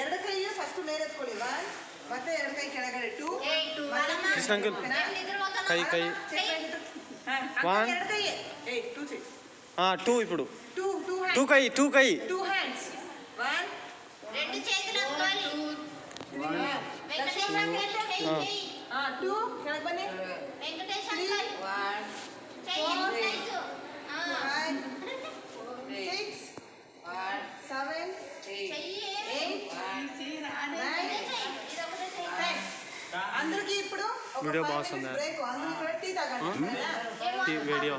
ಎರಡು ಕೈಯು ಫಸ್ಟ್ ಮೇಲೆ ಎತ್ಕೊಳ್ಳಿ. 1 ಮತ್ತೆ ಎರಡು ಕೈ ಕೆಳಗಡೆ 2 ಕೃಷ್ಣ ಅಂಕಲ್ ಕೈ ಕೈ 1 ಎರಡು ಕೈ 2 3 2 ఇప్పుడు 2 కై 2 కై 2 హ్యాండ్స్ 1 రెండు చేతులు అనుకోవాలి. 2 ಕೆಳಗೆ ಬನ್ನಿ. వెంకటేష్ అంకల్ 1 చెయ్యి 5 6 7 చెయ్యి 8 అందరికి ఇప్పుడు వీడియో బాగుంది. బ్రేక్ అందరూ టీ తాగండి. వీడియో